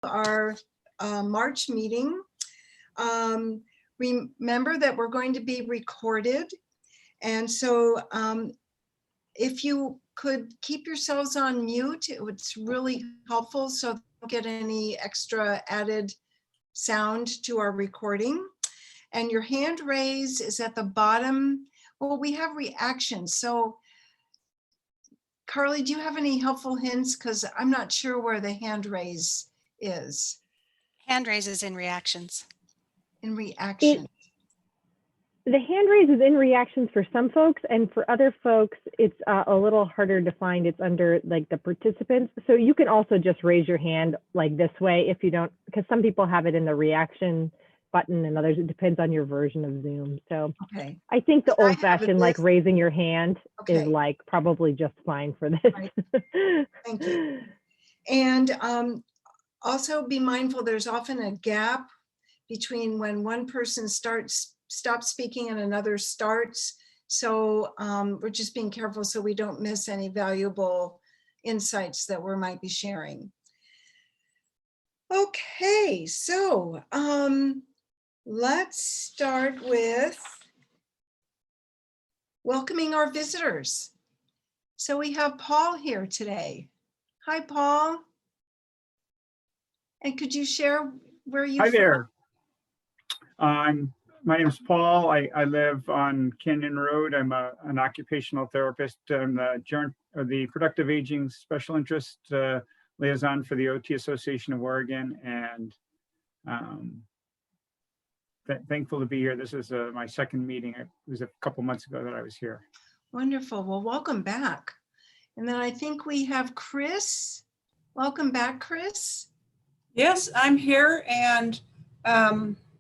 Our March meeting. Remember that we're going to be recorded. And so if you could keep yourselves on mute, it's really helpful so don't get any extra added sound to our recording. And your hand raise is at the bottom. Well, we have reactions. So Carly, do you have any helpful hints? Because I'm not sure where the hand raise is. Hand raises in reactions. In reaction. The hand raise is in reactions for some folks, and for other folks, it's a little harder to find. It's under like the participants. So you can also just raise your hand like this way if you don't, because some people have it in the reaction button and others, it depends on your version of Zoom. So Okay. I think the old fashioned like raising your hand is like probably just fine for this. Right. Thank you. And also be mindful, there's often a gap between when one person stops speaking and another starts. So we're just being careful so we don't miss any valuable insights that we might be sharing. Okay, so let's start with welcoming our visitors. So we have Paul here today. Hi, Paul. And could you share where you're Hi from? there. My name is Paul. I live on Canyon Road. I'm an occupational therapist. I'm the Productive Aging Special Interest Liaison for the OT Association of Oregon, and thankful to be here. This is my second meeting. It was a couple months ago that I was here. Wonderful. Well, welcome back. And then I think we have Chris. Welcome back, Chris. Yes, I'm here, and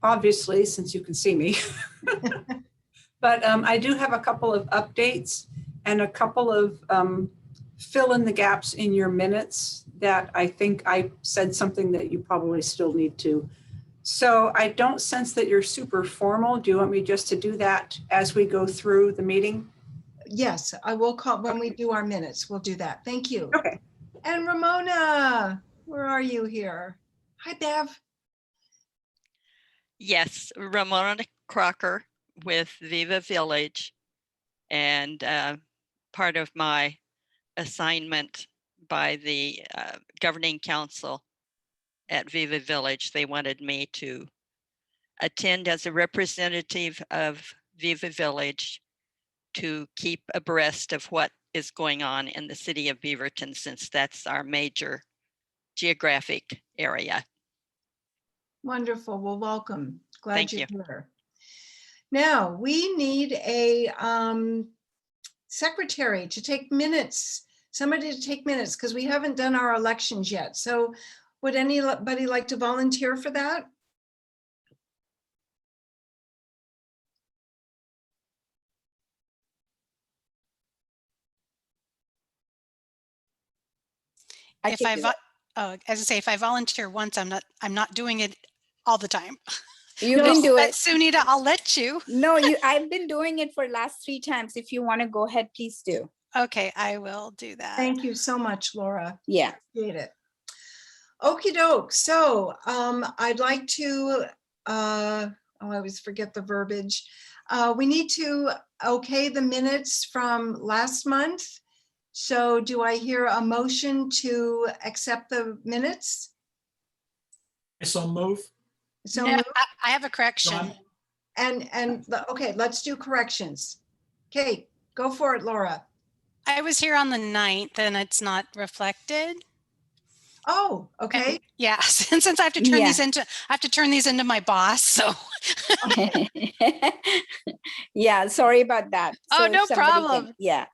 obviously, since you can see me, but I do have a couple of updates and a couple of fill in the gaps in your minutes that I think I said something that you probably still need to. So I don't sense that you're super formal. Do you want me just to do that as we go through the meeting? Yes, I will call when we do our minutes. We'll do that. Thank you. Okay. And Ramona, where are you here? Hi, Bev. Yes, Ramona Crocker with Viva Village, and part of my assignment by the governing council at Viva Village, they wanted me to attend as a representative of Viva Village to keep abreast of what is going on in the city of Beaverton, since that's our major geographic area. Wonderful. Well, welcome. Glad Thank you're you. here. Now we need a secretary to take minutes, somebody to take minutes, because we haven't done our elections yet. So would anybody like to volunteer for that? If I volunteer once, I'm not doing it all the time. You can do But it. Sunita, I'll let you. No, I've been doing it for last 3 times. If you want to go ahead, please do. Okay, I will do that. Thank you so much, Laura. Yeah. Appreciate it. Okie doke. So I'd like to, I always forget the verbiage. We need to okay the minutes from last month. So do I hear a motion to accept the minutes? I so move. So No, moved. I have a correction. Okay, let's do corrections. Okay, go for it, Laura. I was here on the 9th and it's not reflected. Oh, okay. And, yeah, since I have to turn these into my boss. So yeah, sorry about that. Oh, So no problem. Yeah.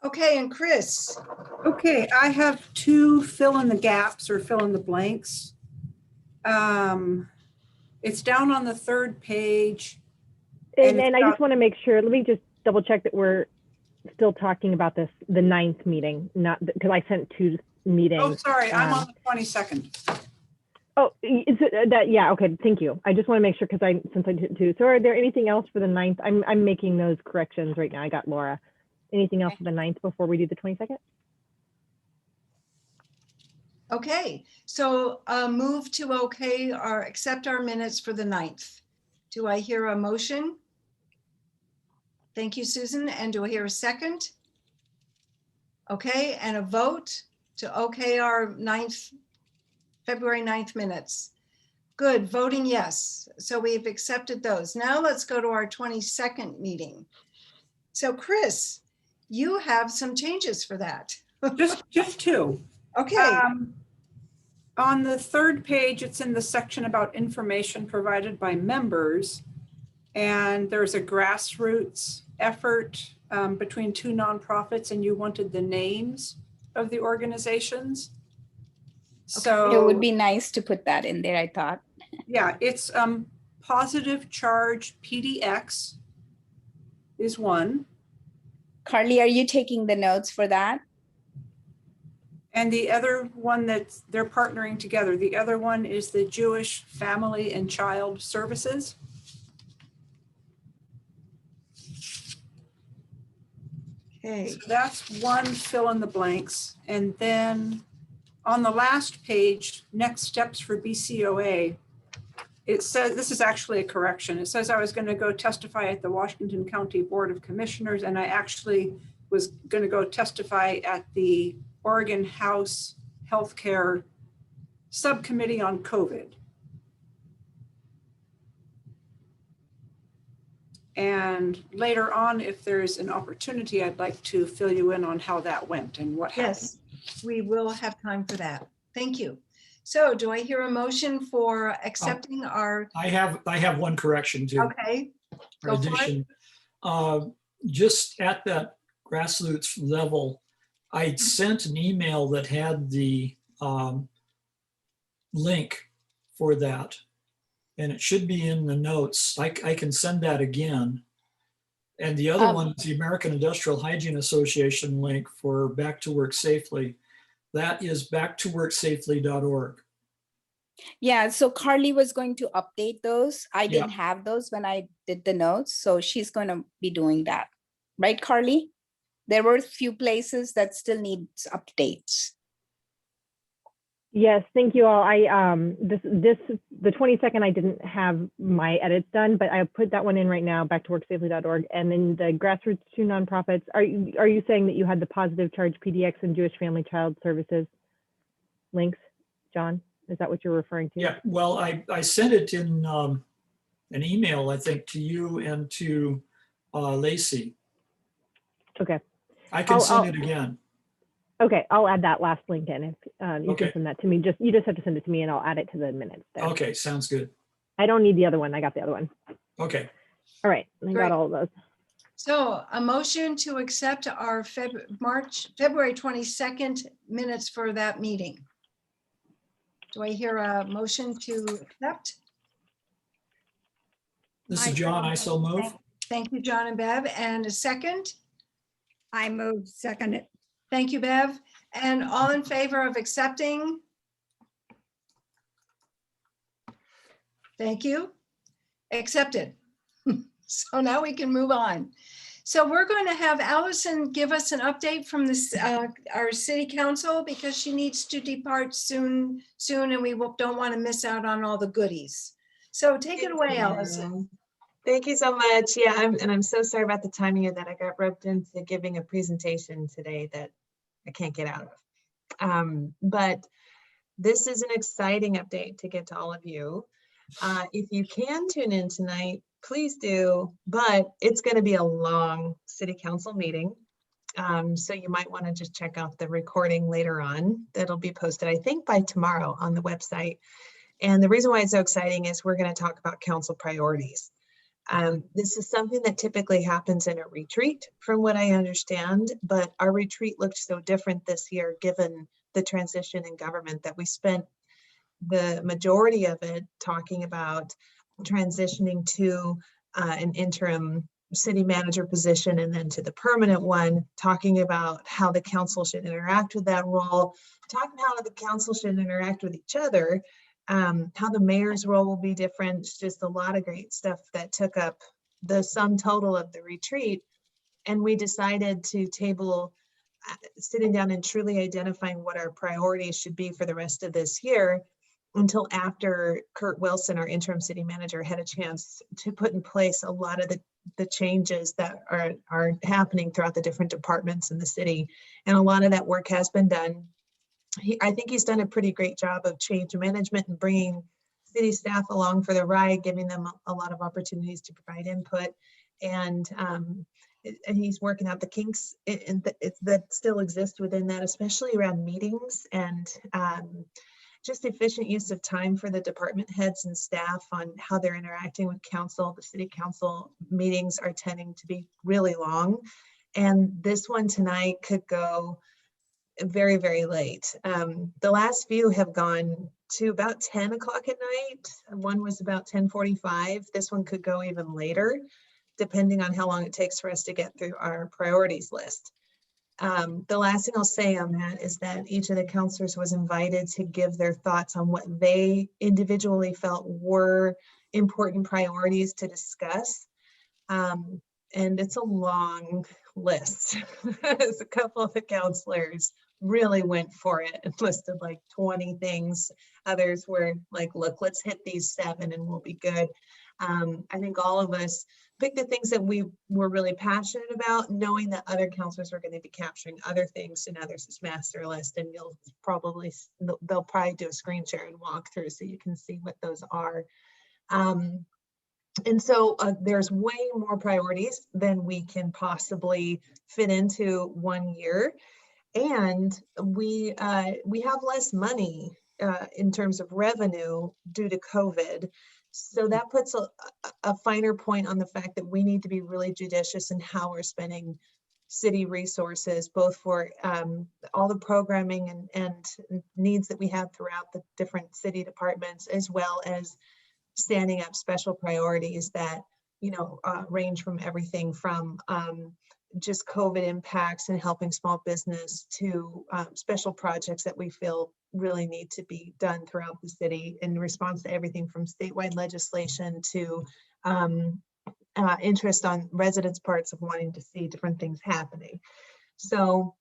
Okay, and Chris. Okay, I have 2 fill in the gaps or fill in the blanks. It's down on the 3rd page. And I just want to make sure, let me just double check that we're still talking about the 9th meeting, not because I sent 2 meetings. Oh, sorry, I'm on the 22nd. Oh, is it that? Yeah, okay, thank you. I just want to make sure because since I did 2. So are there anything else for the 9th? I'm making those corrections right now. I got Laura. Anything else for the 9th before we do the 22nd? Okay, so move to okay or accept our minutes for the 9th. Do I hear a motion? Thank you, Susan. And do I hear a second? Okay, and a vote to okay our February 9th minutes. Good, voting yes. So we've accepted those. Now let's go to our 22nd meeting. So Chris, you have some changes for that. Just two. Okay, On the third page, it's in the section about information provided by members. And there's a grassroots effort between two nonprofits, and you wanted the names of the organizations. So It would be nice to put that in there, I thought. yeah, it's Positive Charge PDX is one. Carly, are you taking the notes for that? And the other one that they're partnering together, the other one is the Jewish Family and Child Services. okay. So that's one fill in the blanks. And then on the last page, next steps for BCOA, it says, this is actually a correction. It says I was going to go testify at the Washington County Board of Commissioners, and I actually was going to go testify at the Oregon House Healthcare Subcommittee on COVID. And later on, if there's an opportunity, I'd like to fill you in on how that went and what happened. Yes, we will have time for that. Thank you. So do I hear a motion for accepting our, I have one correction too. okay, go for it. Addition. Just at that grassroots level, I sent an email that had the link for that, and it should be in the notes. I can send that again. And the other one is the American Industrial Hygiene Association link for Back to Work Safely. That is backtoworksafely.org. Yeah, so Carly was going to update those. I Yeah. didn't have those when I did the notes, so she's going to be doing that. Right, Carly? There were a few places that still needs updates. Yes, thank you all. The 22nd, I didn't have my edits done, but I put that one in right now, backtoworksafely.org. And then the grassroots two nonprofits, are you saying that you had the Positive Charge PDX and Jewish Family Child Services links, John? Is that what you're referring to? Yeah, well, I sent it in an email, I think, to you and to Lacey. Okay. I can send it again. Okay, I'll add that last link in. If you Okay. can send that to me, you just have to send it to me and I'll add it to the minutes there. Okay, sounds good. I don't need the other one. I got the other one. Okay. All right, I Great. got all of those. So a motion to accept our February 22nd minutes for that meeting. Do I hear a motion to accept? This is John. I so move. Thank you, John and Bev. And a second? I move, second it. Thank you, Bev. And all in favor of accepting? Thank you. Accepted. So now we can move on. So we're going to have Allison give us an update from this, our city council, because she needs to depart soon, and we don't want to miss out on all the goodies. So take it away, Allison. Thank you so much. Yeah, I'm so sorry about the timing of that. I got roped into giving a presentation today that I can't get out of. But this is an exciting update to get to all of you. If you can tune in tonight, please do, but it's going to be a long city council meeting. So you might want to just check out the recording later on. That'll be posted, I think, by tomorrow on the website. And the reason why it's so exciting is we're going to talk about council priorities. This is something that typically happens in a retreat, from what I understand, but our retreat looked so different this year, given the transition in government, that we spent the majority of it talking about transitioning to an interim city manager position and then to the permanent one, talking about how the council should interact with that role, talking how the council should interact with each other, how the mayor's role will be different. It's just a lot of great stuff that took up the sum total of the retreat. And we decided to table sitting down and truly identifying what our priorities should be for the rest of this year until after Kurt Wilson, our interim city manager, had a chance to put in place a lot of the changes that are happening throughout the different departments in the city. And a lot of that work has been done. I think he's done a pretty great job of change management and bringing city staff along for the ride, giving them a lot of opportunities to provide input. And he's working out the kinks that still exist within that, especially around meetings and just efficient use of time for the department heads and staff on how they're interacting with council. The city council meetings are tending to be really long. And this one tonight could go very, very late. The last few have gone to about 10 o'clock at night. One was about 10:45. This one could go even later, depending on how long it takes for us to get through our priorities list. The last thing I'll say on that is that each of the counselors was invited to give their thoughts on what they individually felt were important priorities to discuss. And it's a long list. There's a couple of the counselors really went for it and listed like 20 things. Others were like, look, let's hit these 7 and we'll be good. I think all of us picked the things that we were really passionate about, knowing that other counselors are going to be capturing other things in others' master list, and they'll probably do a screen share and walk through so you can see what those are. And so there's way more priorities than we can possibly fit into one year. And we have less money in terms of revenue due to COVID. So that puts a finer point on the fact that we need to be really judicious in how we're spending city resources, both for all the programming and needs that we have throughout the different city departments, as well as standing up special priorities that, you know, range from everything from just COVID impacts and helping small business to special projects that we feel really need to be done throughout the city in response to everything from statewide legislation to interest on residents' parts of wanting to see different things happening. So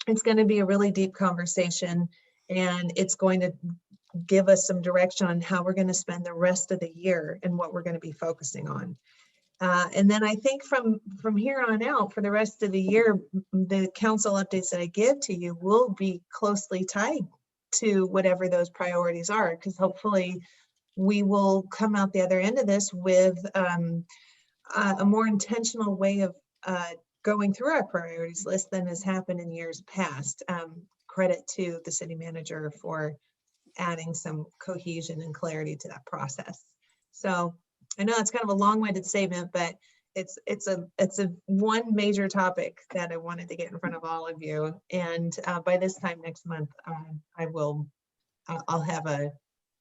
it's going to be a really deep conversation, and it's going to give us some direction on how we're going to spend the rest of the year and what we're going to be focusing on. And then I think from here on out, for the rest of the year, the council updates that I give to you will be closely tied to whatever those priorities are, because hopefully we will come out the other end of this with a more intentional way of going through our priorities list than has happened in years past. Credit to the city manager for adding some cohesion and clarity to that process. So I know it's kind of a long-winded statement, but it's a one major topic that I wanted to get in front of all of you. And by this time next month, I'll have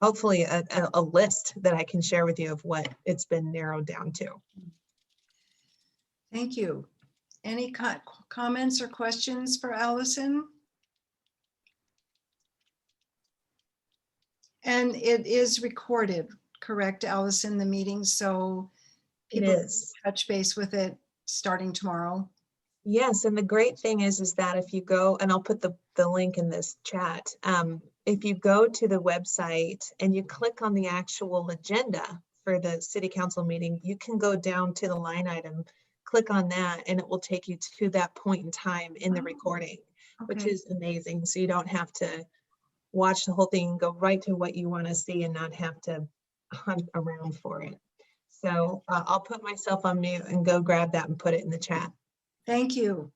hopefully a list that I can share with you of what it's been narrowed down to. Thank you. Any comments or questions for Allison? And it is recorded, correct, Allison, the meeting? So people It is. Touch base with it starting tomorrow. Yes, and the great thing is that if you go, and I'll put the link in this chat, if you go to the website and you click on the actual agenda for the city council meeting, you can go down to the line item, click on that, and it will take you to that point in time in the recording, which is amazing. So you don't have to watch the whole thing and go right to what you want to see and not have to hunt around for it. So I'll put myself on mute and go grab that and put it in the chat. Thank you.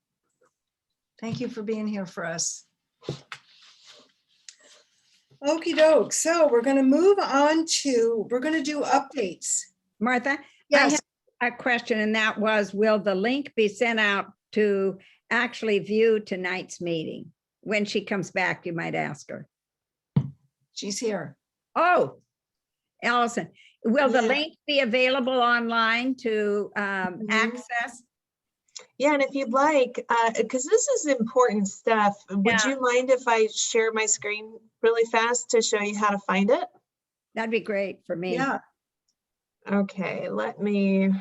Thank you for being here for us. Okie doke. So we're going to move on to, we're going to do updates. Martha, Yes. I have a question, and that was, will the link be sent out to actually view tonight's meeting? When she comes back, you might ask her. She's here. Oh, Allison, will the Yeah. link be available online to access? Yeah, and if you'd like, because this is important stuff, would you mind if I share my screen really fast to show you how to find it? That'd be great for me. Yeah. Okay, let me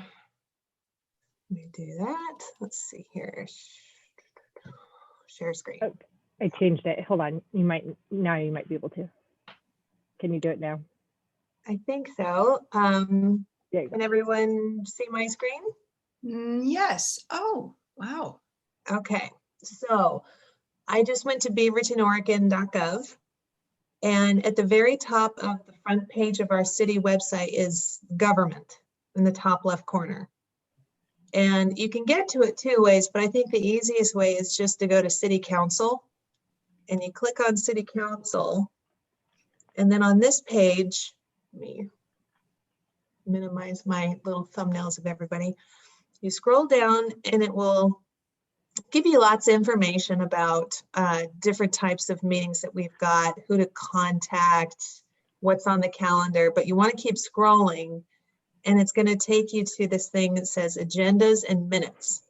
do that. Let's see here. share screen. Oh, I changed it. Hold on. You might be able to. Can you do it now? I think so. There you go. Can everyone see my screen? Yes. Oh, wow. Okay, so I just went to beavertonoregon.gov, and at the very top of the front page of our city website is government in the top left corner. And you can get to it two ways, but I think the easiest way is just to go to City Council, and you click on City Council. And then on this page, let me minimize my little thumbnails of everybody. You scroll down and it will give you lots of information about different types of meetings that we've got, who to contact, what's on the calendar, but you want to keep scrolling, and it's going to take you to this thing that says agendas and minutes.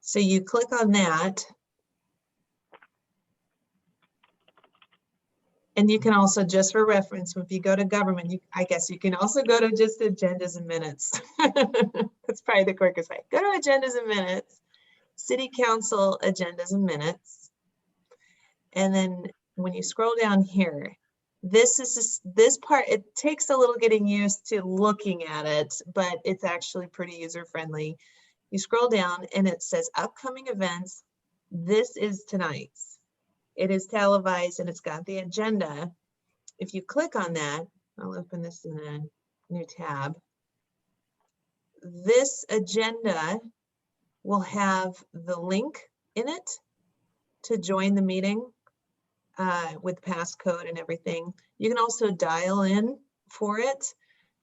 So you click on that. And you can also, just for reference, if you go to government, I guess you can also go to just agendas and minutes. That's probably the quickest way. Go to agendas and minutes, City Council agendas and minutes. And then when you scroll down here, this part, it takes a little getting used to looking at it, but it's actually pretty user friendly. You scroll down and it says upcoming events. This is tonight's. It is televised and it's got the agenda. If you click on that, I'll open this in a new tab. This agenda will have the link in it to join the meeting with passcode and everything. You can also dial in for it,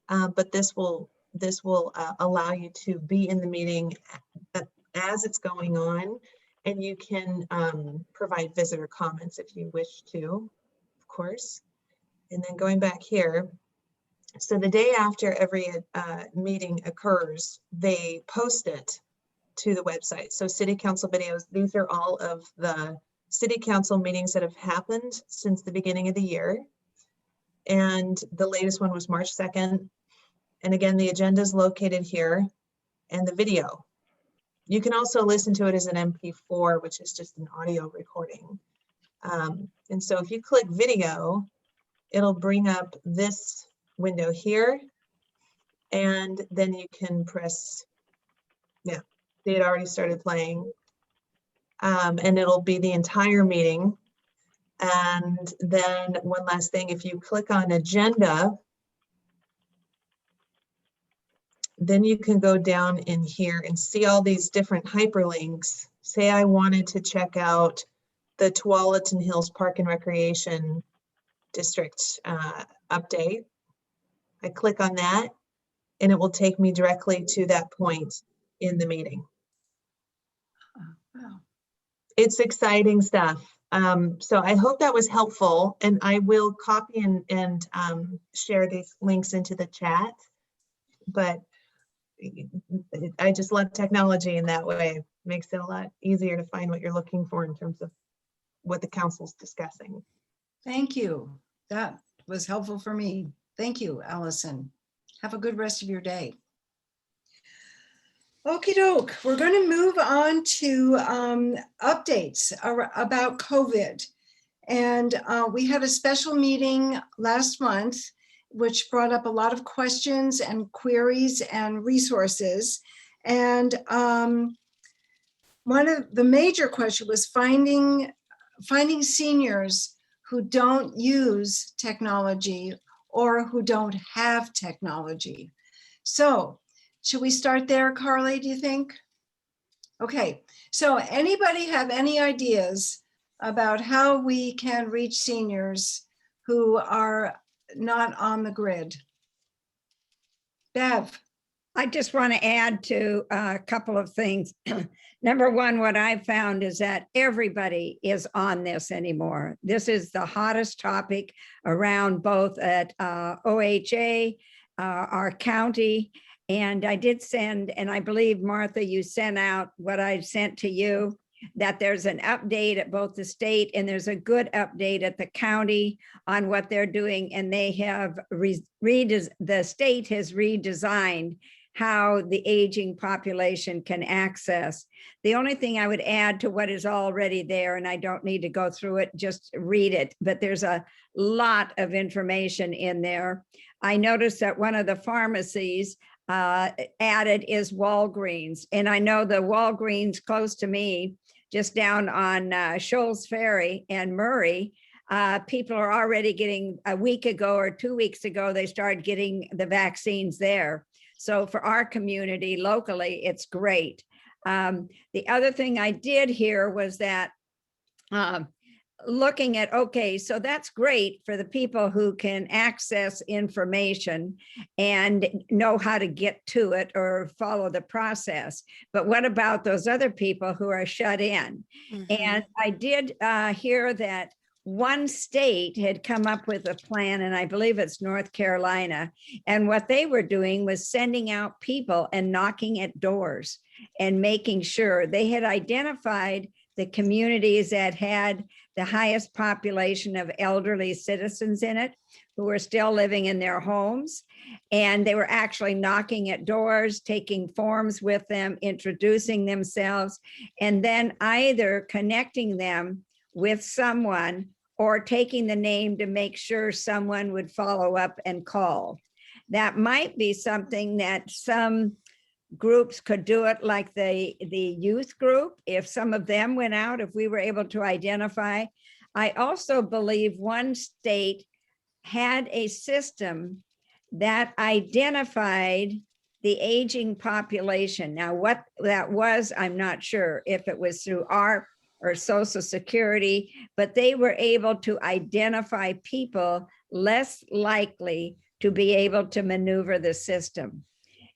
but this will allow you to be in the meeting as it's going on. And you can provide visitor comments if you wish to, of course. And then going back here, so the day after every meeting occurs, they post it to the website. So City Council videos, these are all of the City Council meetings that have happened since the beginning of the year. And the latest one was March 2nd. And again, the agenda is located here and the video. You can also listen to it as an MP4, which is just an audio recording. And so if you click video, it'll bring up this window here. And then you can press, yeah, they had already started playing. And it'll be the entire meeting. And then one last thing, if you click on agenda, then you can go down in here and see all these different hyperlinks. Say I wanted to check out the Tualatin Hills Park and Recreation District update. I click on that and it will take me directly to that point in the meeting. Wow. It's exciting stuff. So I hope that was helpful, and I will copy and share these links into the chat. But I just love technology in that way. It makes it a lot easier to find what you're looking for in terms of what the council's discussing. Thank you. That was helpful for me. Thank you, Allison. Have a good rest of your day. Okie doke, we're going to move on to updates about COVID. And we had a special meeting last month, which brought up a lot of questions and queries and resources. And one of the major questions was finding seniors who don't use technology or who don't have technology. So should we start there, Carly, do you think? Okay, so anybody have any ideas about how we can reach seniors who are not on the grid? Bev. I just want to add to a couple of things. Number one, what I've found is that everybody is on this anymore. This is the hottest topic around both at OHA, our county, and I did send, and I believe, Martha, you sent out what I sent to you, that there's an update at both the state and there's a good update at the county on what they're doing. And they have the state has redesigned how the aging population can access. The only thing I would add to what is already there, and I don't need to go through it, just read it, but there's a lot of information in there. I noticed that one of the pharmacies added is Walgreens. And I know the Walgreens close to me, just down on Shoals Ferry and Murray, people are already getting, a week ago or 2 weeks ago, they started getting the vaccines there. So for our community locally, it's great. The other thing I did hear was that looking at, okay, so that's great for the people who can access information and know how to get to it or follow the process. But what about those other people who are shut in? And I did hear that one state had come up with a plan, and I believe it's North Carolina. And what they were doing was sending out people and knocking at doors and making sure they had identified the communities that had the highest population of elderly citizens in it, who were still living in their homes. And they were actually knocking at doors, taking forms with them, introducing themselves, and then either connecting them with someone or taking the name to make sure someone would follow up and call. That might be something that some groups could do, it like the youth group, if some of them went out, if we were able to identify. I also believe one state had a system that identified the aging population. Now, what that was, I'm not sure if it was through ARP or Social Security, but they were able to identify people less likely to be able to maneuver the system.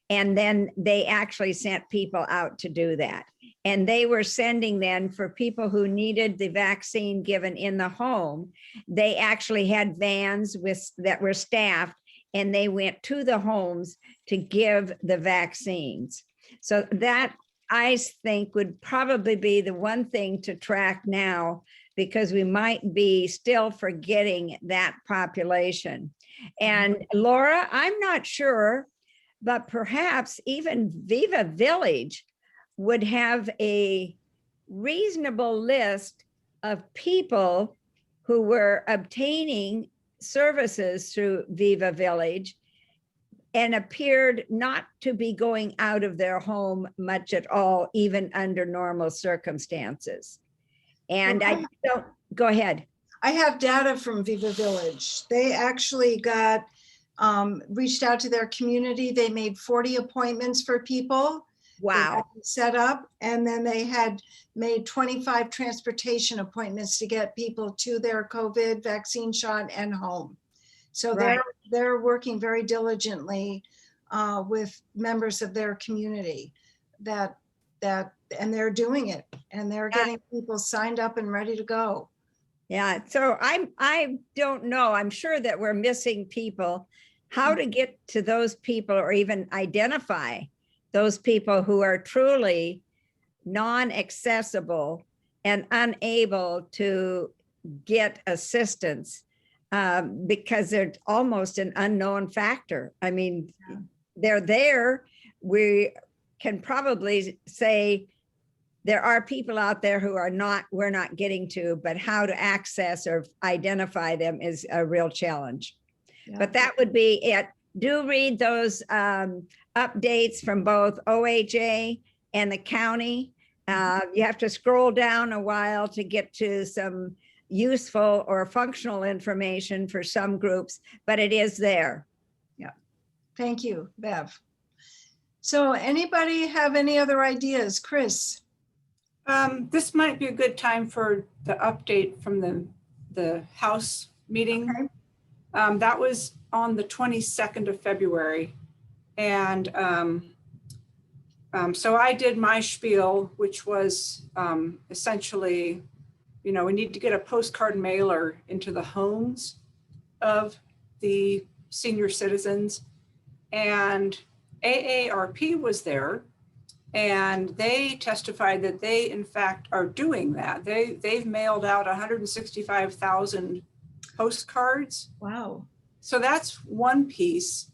And then they actually sent people out to do that. And they were sending then for people who needed the vaccine given in the home. They actually had vans that were staffed, and they went to the homes to give the vaccines. So that, I think, would probably be the one thing to track now, because we might be still forgetting that population. And Laura, I'm not sure, but perhaps even Viva Village would have a reasonable list of people who were obtaining services through Viva Village and appeared not to be going out of their home much at all, even under normal circumstances. And I don't, go ahead. I have data from Viva Village. They actually got reached out to their community. They made 40 appointments for people. Wow. Set up, and then they had made 25 transportation appointments to get people to their COVID vaccine shot and home. So Right. they're working very diligently with members of their community and they're doing it, and they're getting people signed up and ready to go. Yeah, so I don't know. I'm sure that we're missing people. How to get to those people, or even identify those people who are truly non-accessible and unable to get assistance, because they're almost an unknown factor. I mean, they're there. We can probably say there are people out there who are we're not getting to, but how to access or identify them is a real challenge. Yeah. But that would be it. Do read those updates from both OHA and the county. You have to scroll down a while to get to some useful or functional information for some groups, but it is there. Yeah. Thank you, Bev. So anybody have any other ideas? Chris? This might be a good time for the update from the House meeting. Okay. That was on the 22nd of February. And so I did my spiel, which was essentially, we need to get a postcard mailer into the homes of the senior citizens. And AARP was there, and they testified that they, in fact, are doing that. They've mailed out 165,000 postcards. Wow. So that's one piece.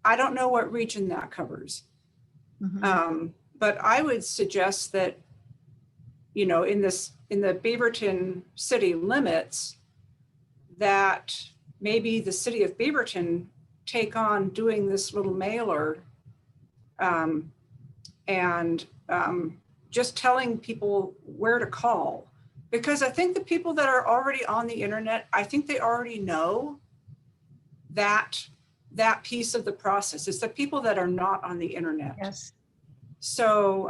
I don't know what region that covers. But I would suggest that, you know, in the Beaverton city limits, that maybe the city of Beaverton take on doing this little mailer and just telling people where to call. Because I think the people that are already on the internet, I think they already know that piece of the process. It's the people that are not on the internet. Yes. So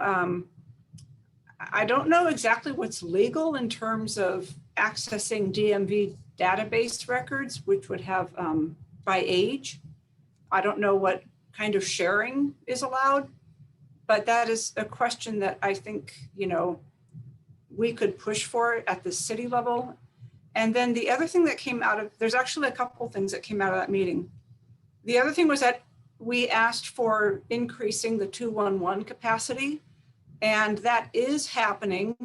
I don't know exactly what's legal in terms of accessing DMV database records, which would have by age. I don't know what kind of sharing is allowed, but that is a question that I think, you know, we could push for at the city level. And then the other thing that came out of, there's actually a couple of things that came out of that meeting. The other thing was that we asked for increasing the 211 capacity, and that is happening.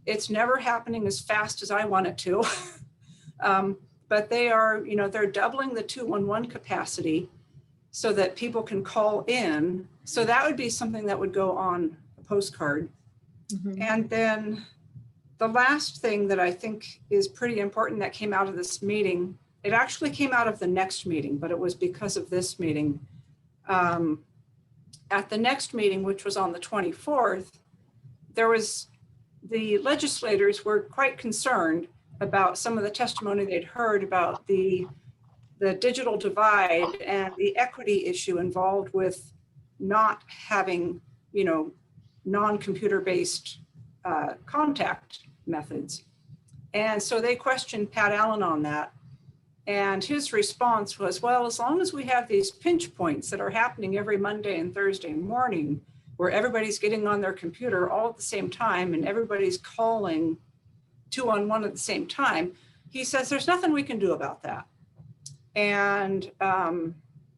It's never happening as fast as I want it to. But they are, you know, they're doubling the 211 capacity so that people can call in. So that would be something that would go on a postcard. And then the last thing that I think is pretty important that came out of this meeting, it actually came out of the next meeting, but it was because of this meeting. At the next meeting, which was on the 24th, the legislators were quite concerned about some of the testimony they'd heard about the digital divide and the equity issue involved with not having, you know, non-computer based contact methods. And so they questioned Pat Allen on that. And his response was, well, as long as we have these pinch points that are happening every Monday and Thursday morning, where everybody's getting on their computer all at the same time and everybody's calling 211 at the same time, he says, there's nothing we can do about that. And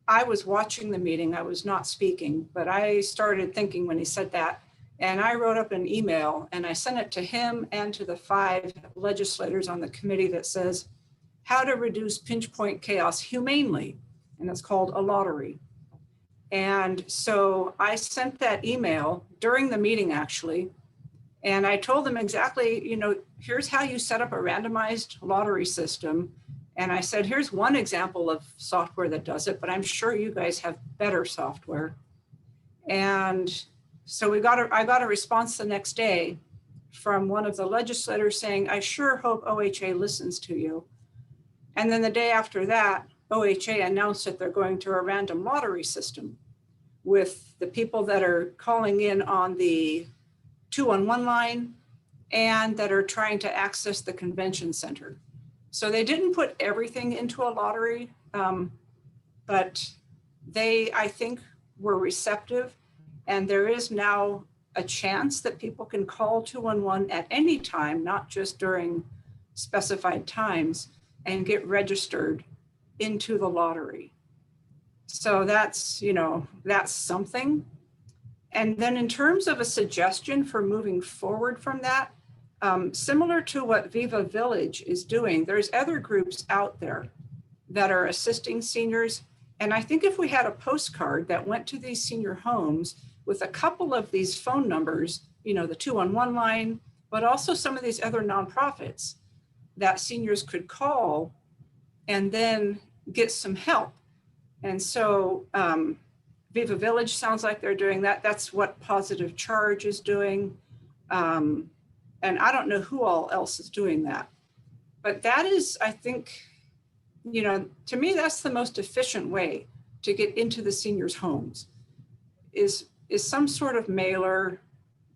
I was watching the meeting, I was not speaking, but I started thinking when he said that, and I wrote up an email and I sent it to him and to the 5 legislators on the committee that says, how to reduce pinch point chaos humanely, and it's called a lottery. And so I sent that email during the meeting actually, and I told them exactly, you know, here's how you set up a randomized lottery system. And I said, here's one example of software that does it, but I'm sure you guys have better software. And so I got a response the next day from one of the legislators saying, I sure hope OHA listens to you. And then the day after that, OHA announced that they're going to a random lottery system with the people that are calling in on the 211 line and that are trying to access the convention center. So they didn't put everything into a lottery, but they, I think, were receptive. And there is now a chance that people can call 211 at any time, not just during specified times, and get registered into the lottery. So that's, you know, that's something. And then in terms of a suggestion for moving forward from that, similar to what Viva Village is doing, there's other groups out there that are assisting seniors. And I think if we had a postcard that went to these senior homes with a couple of these phone numbers, you know, the 211 line, but also some of these other nonprofits that seniors could call and then get some help. And so Viva Village sounds like they're doing that. That's what Positive Charge is doing. And I don't know who all else is doing that. But that is, I think, you know, to me, that's the most efficient way to get into the seniors' homes is some sort of mailer.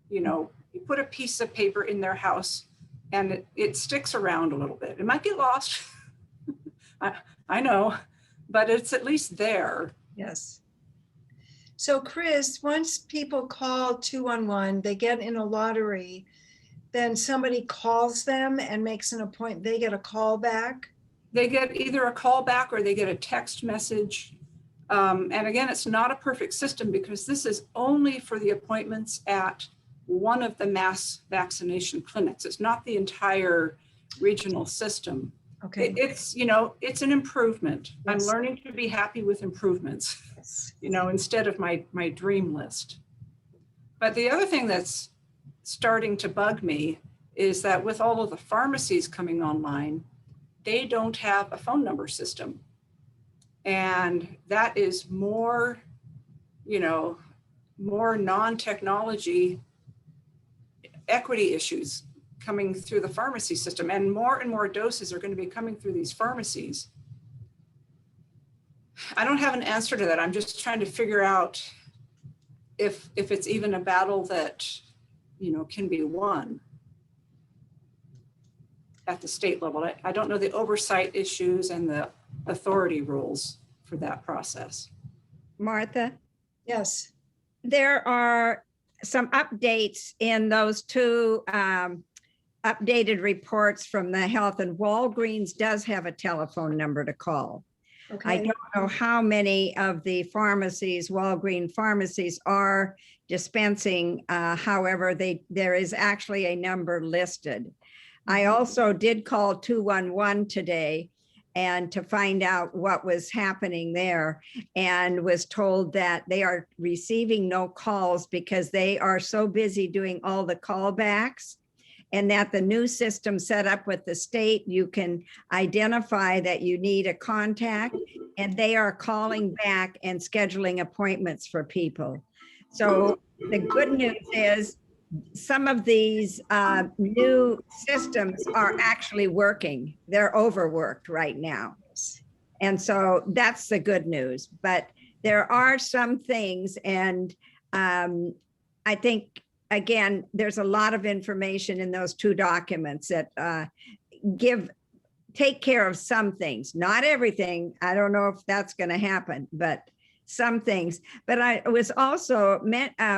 You know, you put a piece of paper in their house and it sticks around a little bit. It might get lost. I know, but it's at least there. Yes. So Chris, once people call 211, they get in a lottery, then somebody calls them and makes an appointment, they get a call back? They get either a call back or they get a text message. And again, it's not a perfect system because this is only for the appointments at one of the mass vaccination clinics. It's not the entire regional system. Okay. It's, you know, it's an improvement. I'm Yes. learning to be happy with improvements, you know, instead of my dream list. But the other thing that's starting to bug me is that with all of the pharmacies coming online, they don't have a phone number system. And that is more, you know, more non-technology equity issues coming through the pharmacy system, and more doses are going to be coming through these pharmacies. I don't have an answer to that. I'm just trying to figure out if it's even a battle that, you know, can be won at the state level. I don't know the oversight issues and the authority rules for that process. Martha, Yes. there are some updates in those two updated reports from the health, and Walgreens does have a telephone number to call. I Okay. don't know how many of the pharmacies, Walgreens pharmacies, are dispensing. However, there is actually a number listed. I also did call 211 today and to find out what was happening there, and was told that they are receiving no calls because they are so busy doing all the callbacks, and that the new system set up with the state, you can identify that you need a contact, and they are calling back and scheduling appointments for people. So the good news is some of these new systems are actually working. They're overworked right now. And so that's the good news. But there are some things, and I think, again, there's a lot of information in those two documents that take care of some things, not everything. I don't know if that's going to happen, but some things. But I was also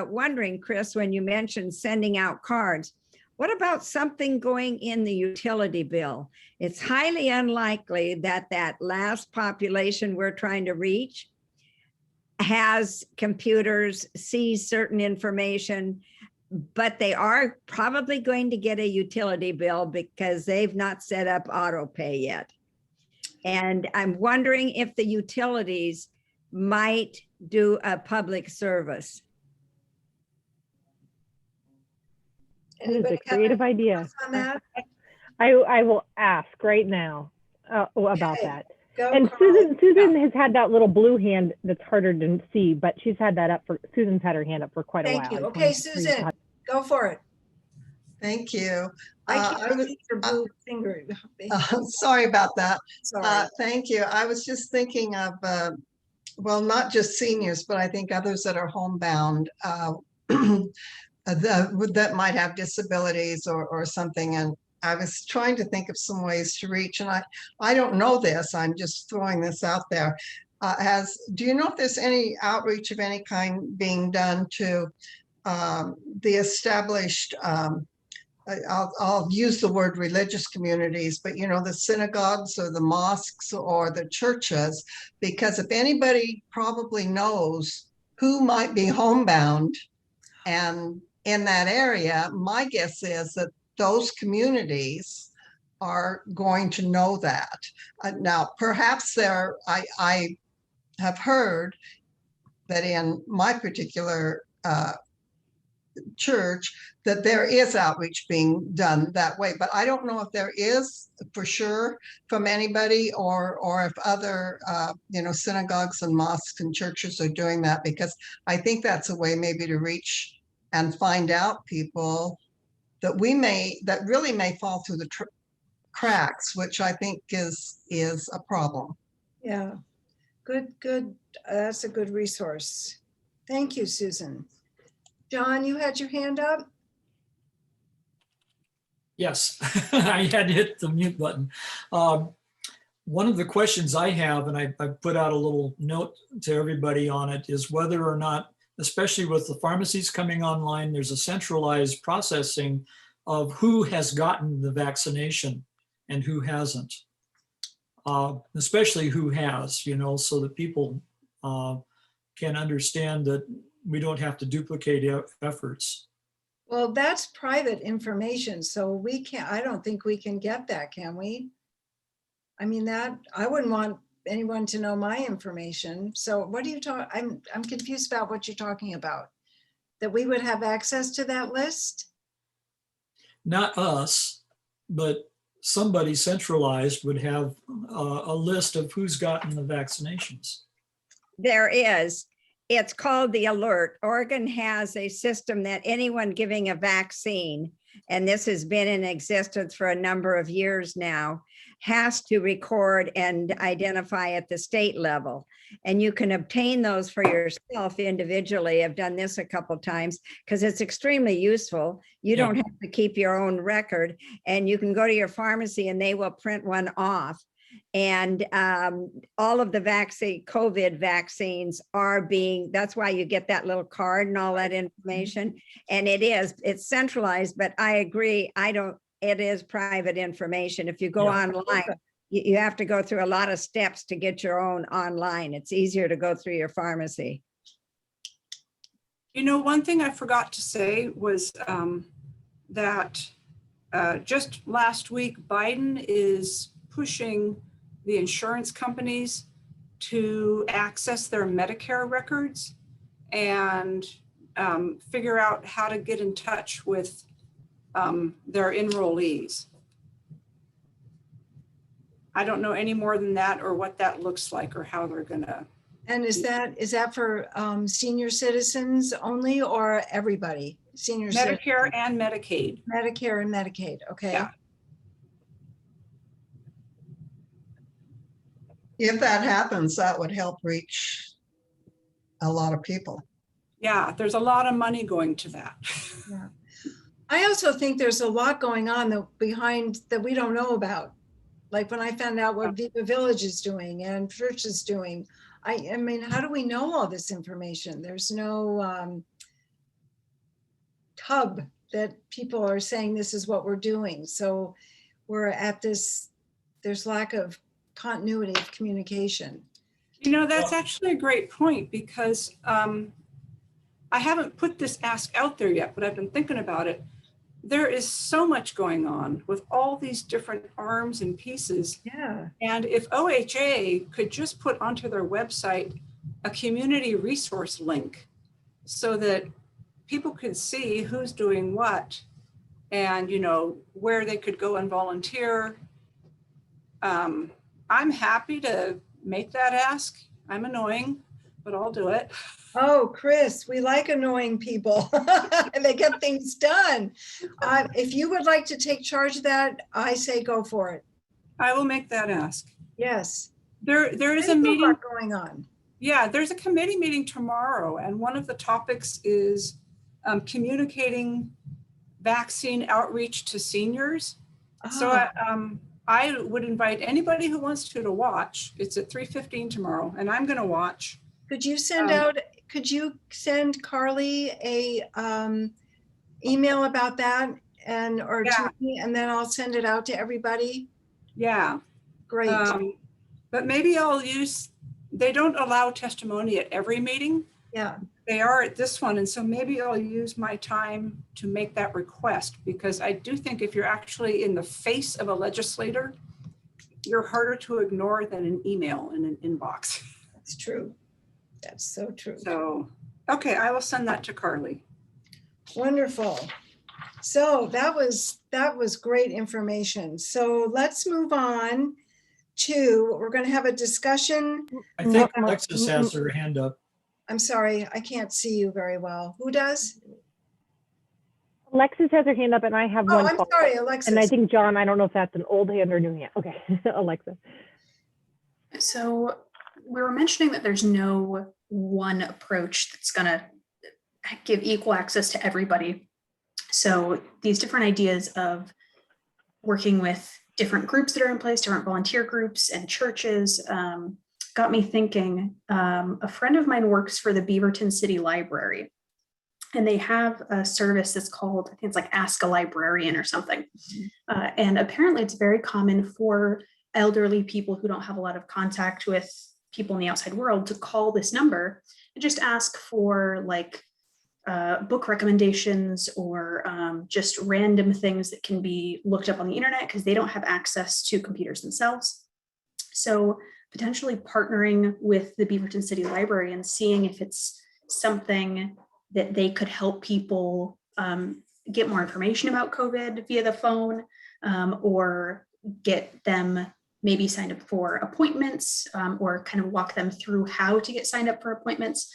wondering, Chris, when you mentioned sending out cards, what about something going in the utility bill? It's highly unlikely that that last population we're trying to reach has computers, sees certain information, but they are probably going to get a utility bill because they've not set up auto pay yet. And I'm wondering if the utilities might do a public service. That is Anybody a have creative any idea. thoughts on that? I will ask right now about Okay. that. Go, And Carly. Susan has had that little blue hand that's harder to see, but she's had that up Susan's had her hand up for quite a while. Thank you. I just Okay, wanted to see Susan, how- go for it. Thank you. I I can't was- see your blue finger. Sorry about that. Sorry. Thank you. I was just thinking of, well, not just seniors, but I think others that are homebound that might have disabilities or something. And I was trying to think of some ways to reach, and I don't know this. I'm just throwing this out there. Do you know if there's any outreach of any kind being done to the established, I'll use the word religious communities, but you know, the synagogues or the mosques or the churches, because if anybody probably knows who might be homebound and in that area, my guess is that those communities are going to know that. Now, perhaps I have heard that in my particular church that there is outreach being done that way, but I don't know if there is for sure from anybody or if other you know, synagogues and mosques and churches are doing that, because I think that's a way maybe to reach and find out people that that really may fall through the cracks, which I think is a problem. Yeah, good. That's a good resource. Thank you, Susan. John, you had your hand up? Yes, I had to hit the mute button. One of the questions I have, and I put out a little note to everybody on it, is whether or not, especially with the pharmacies coming online, there's a centralized processing of who has gotten the vaccination and who hasn't. Especially who has, you know, so that people can understand that we don't have to duplicate efforts. Well, that's private information, so I don't think we can get that, can we? I mean, that, I wouldn't want anyone to know my information. So what are you talking, I'm confused about what you're talking about. That we would have access to that list? Not us, but somebody centralized would have a list of who's gotten the vaccinations. There is. It's called the alert. Oregon has a system that anyone giving a vaccine, and this has been in existence for a number of years now, has to record and identify at the state level. And you can obtain those for yourself individually. I've done this a couple times because it's extremely useful. You Yeah. don't have to keep your own record, and you can go to your pharmacy and they will print one off. And all of the COVID vaccines are being, that's why you get that little card and all that information. And it's centralized, but I agree, it is private information. If you go Yeah. online, you have to go through a lot of steps to get your own online. It's easier to go through your pharmacy. You know, one thing I forgot to say was that just last week, Biden is pushing the insurance companies to access their Medicare records and figure out how to get in touch with their enrollees. I don't know any more than that or what that looks like or how they're gonna. And is that for senior citizens only or everybody? Senior citizens? Medicare and Medicaid. Medicare and Medicaid, okay. Yeah. If that happens, that would help reach a lot of people. Yeah, there's a lot of money going to that. Yeah. I also think there's a lot going on behind that we don't know about. Like when I found out what Viva Village is doing and Church is doing, I mean, how do we know all this information? There's no hub that people are saying this is what we're doing. So we're at this, there's lack of continuity of communication. You know, that's actually a great point because I haven't put this ask out there yet, but I've been thinking about it. There is so much going on with all these different arms and pieces. Yeah. And if OHA could just put onto their website a community resource link so that people could see who's doing what and, you know, where they could go and volunteer. I'm happy to make that ask. I'm annoying, but I'll do it. Oh, Chris, we like annoying people and they get things done. If you would like to take charge of that, I say go for it. I will make that ask. Yes. There is There's a meeting lot going on. Yeah, there's a committee meeting tomorrow, and one of the topics is communicating vaccine outreach to seniors. So I would invite anybody who wants to watch. It's at 3:15 tomorrow, and I'm going to watch. Could you send Carly a email about that or to me, and then I'll send it out to everybody? Yeah. Great. But maybe I'll they don't allow testimony at every meeting. Yeah. They are at this one. And so maybe I'll use my time to make that request, because I do think if you're actually in the face of a legislator, you're harder to ignore than an email in an inbox. That's true. That's so true. So, okay, I will send that to Carly. Wonderful. So that was great information. So let's move on to, we're going to have a discussion. I think Alexis has her hand up. I'm sorry, I can't see you very well. Who does? Alexis has her hand up and I have Oh, one. I'm sorry, Alexis. And I think John, I don't know if that's an old hand or new hand. Okay, Alexa. So we were mentioning that there's no one approach that's going to give equal access to everybody. So these different ideas of working with different groups that are in place, different volunteer groups and churches, got me thinking. A friend of mine works for the Beaverton City Library, and they have a service that's called, I think it's like Ask a Librarian or something. And apparently it's very common for elderly people who don't have a lot of contact with people in the outside world to call this number and just ask for like book recommendations or just random things that can be looked up on the internet because they don't have access to computers themselves. So potentially partnering with the Beaverton City Library and seeing if it's something that they could help people get more information about COVID via the phone, or get them maybe signed up for appointments, or kind of walk them through how to get signed up for appointments.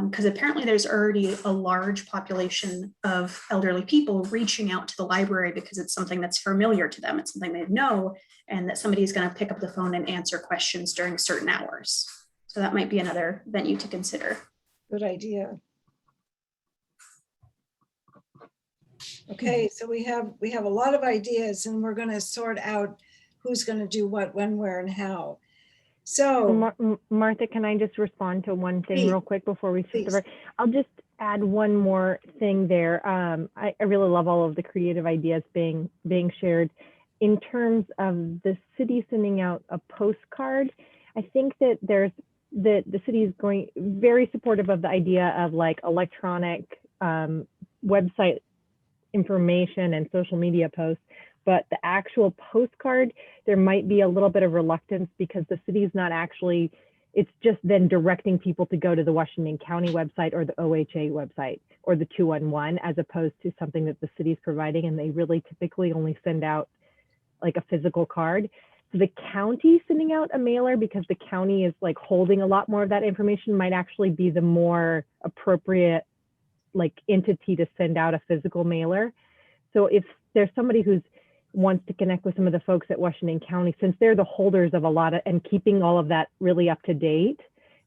Because apparently there's already a large population of elderly people reaching out to the library because it's something that's familiar to them. It's something they know, and that somebody is going to pick up the phone and answer questions during certain hours. So that might be another venue to consider. Good idea. Okay, so we have a lot of ideas, and we're going to sort out who's going to do what, when, where, and how. So, Martha, can I just respond to one thing Please. real quick before we shift Please. over? I'll just add one more thing there. I really love all of the creative ideas being shared. In terms of the city sending out a postcard, I think that the city is going very supportive of the idea of like electronic website information and social media posts. But the actual postcard, there might be a little bit of reluctance because the city is not actually, it's just then directing people to go to the Washington County website or the OHA website or the 211, as opposed to something that the city is providing. And they really typically only send out like a physical card. So the county sending out a mailer, because the county is like holding a lot more of that information, might actually be the more appropriate like entity to send out a physical mailer. So if there's somebody who's wants to connect with some of the folks at Washington County, since they're the holders of a lot of and keeping all of that really up to date,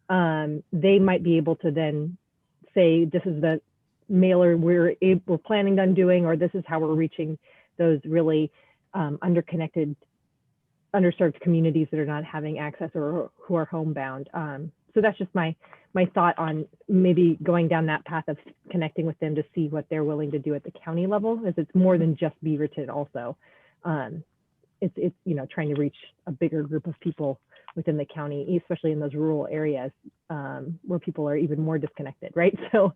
they might be able to then say, this is the mailer we're planning on doing, or this is how we're reaching those really underserved communities that are not having access or who are homebound. So that's just my thought on maybe going down that path of connecting with them to see what they're willing to do at the county level, as it's more than just Beaverton also. It's trying to reach a bigger group of people within the county, especially in those rural areas where people are even more disconnected, right? So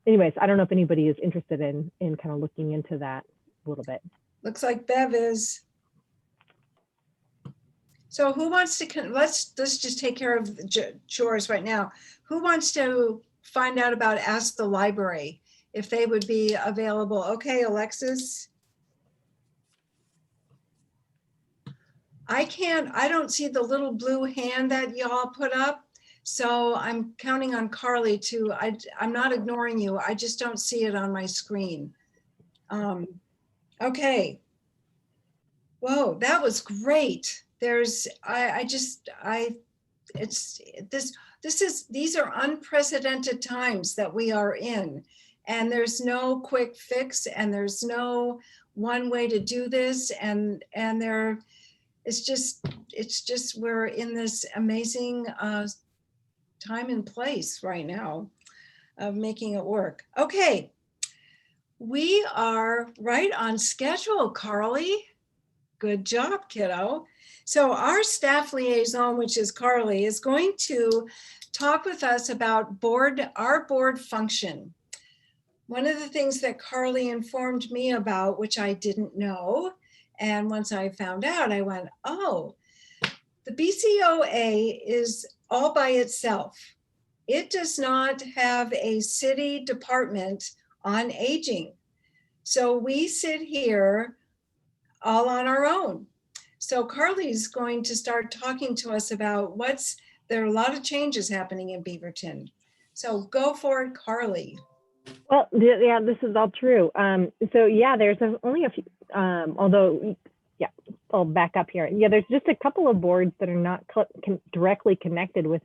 anyways, I don't know if anybody is interested in kind of looking into that a little bit. looks like Bev is. So who wants to, let's just take care of the chores right now. Who wants to find out about Ask the Library, if they would be available? Okay, Alexis. I don't see the little blue hand that y'all put up. So I'm counting on Carly to, I'm not ignoring you. I just don't see it on my screen. Okay. Whoa, that was great. These are unprecedented times that we are in, and there's no quick fix, and there's no one way to do this, and it's just we're in this amazing time and place right now of making it work. Okay, we are right on schedule, Carly. Good job, kiddo. So our staff liaison, which is Carly, is going to talk with us about our board function. One of the things that Carly informed me about, which I didn't know, and once I found out, I went, oh, the BCOA is all by itself. It does not have a city department on aging. So we sit here all on our own. So Carly's going to start talking to us about there are a lot of changes happening in Beaverton. So go for it, Carly. Well, yeah, this is all true. So yeah, there's only a few, although, yeah, I'll back up here. Yeah, there's just a couple of boards that are not directly connected with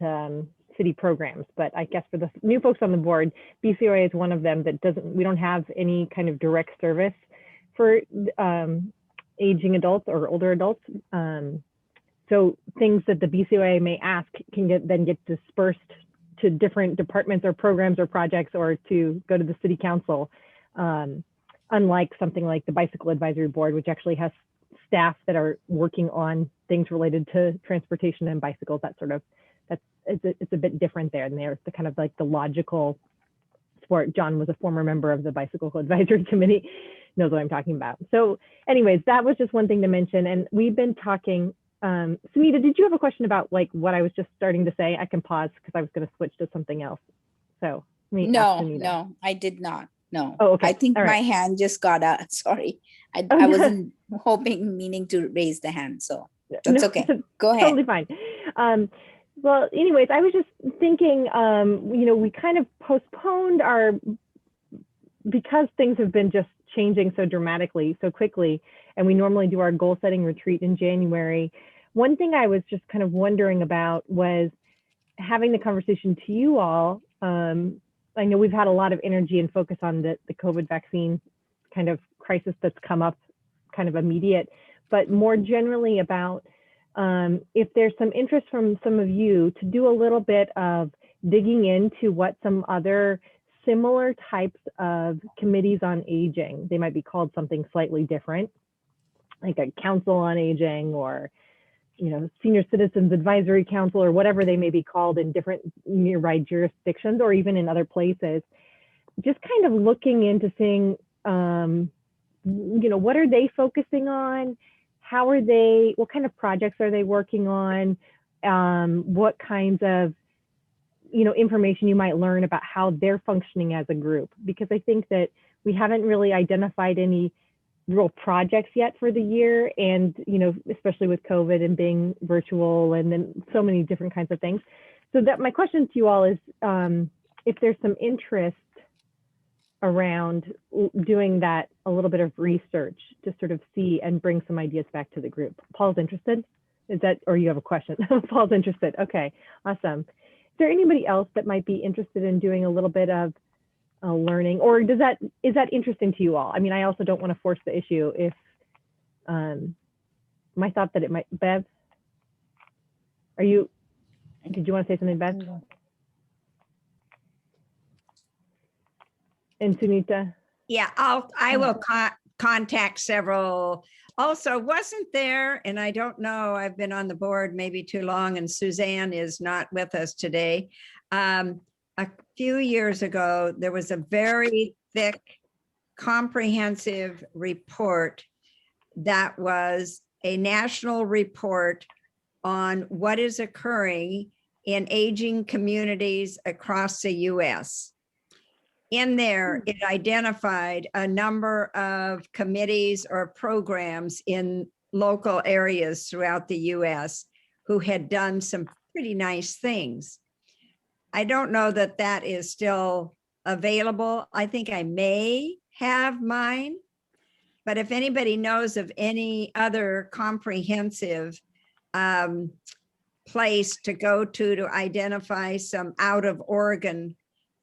city programs, but I guess for the new folks on the board, BCOA is one of them that we don't have any kind of direct service for aging adults or older adults. So things that the BCOA may ask can then get dispersed to different departments or programs or projects, or to go to the city council. Unlike something like the Bicycle Advisory Board, which actually has staff that are working on things related to transportation and bicycles, it's a bit different there. And there's the kind of like the logical sport. John was a former member of the Bicycle Advisory Committee, knows what I'm talking about. So anyways, that was just one thing to mention. And we've been talking Sunita, did you have a question about like what I was just starting to say? I can pause because I was going to switch to something else. So let me ask No, Sunita. no, I did not. No. Oh, okay. I think All my right. hand just got out. Sorry. I Oh, wasn't meaning to raise the hand. So that's No, okay. Go ahead. Totally fine. Well, anyways, I was just thinking, you know, we kind of postponed because things have been just changing so dramatically, so quickly, and we normally do our goal setting retreat in January. One thing I was just kind of wondering about was having the conversation to you all. I know we've had a lot of energy and focus on the COVID vaccine kind of crisis that's come up kind of immediate, but more generally about if there's some interest from some of you to do a little bit of digging into what some other similar types of committees on aging, they might be called something slightly different, like a council on aging or, you know, senior citizens advisory council or whatever they may be called in different nearby jurisdictions or even in other places, just kind of looking into seeing, you know, what are they focusing on? How are they, what kind of projects are they working on? What kinds of, you know, information you might learn about how they're functioning as a group? Because I think that we haven't really identified any real projects yet for the year. And, you know, especially with COVID and being virtual and then so many different kinds of things. So that my question to you all is, if there's some interest around doing that, a little bit of research to sort of see and bring some ideas back to the group. Paul's interested? Is that, or you have a question? Paul's interested. Okay, awesome. Is there anybody else that might be interested in doing a little bit of learning, or is that interesting to you all? I mean, I also don't want to force the issue if my thought that it might, Bev, did you want to say something, Bev? And Sunita? Yeah, I will contact several. Also, wasn't there, and I don't know, I've been on the board maybe too long and Suzanne is not with us today. A few years ago, there was a very thick, comprehensive report that was a national report on what is occurring in aging communities across the US. In there, it identified a number of committees or programs in local areas throughout the US who had done some pretty nice things. I don't know that that is still available. I think I may have mine, but if anybody knows of any other comprehensive place to go to identify some out of Oregon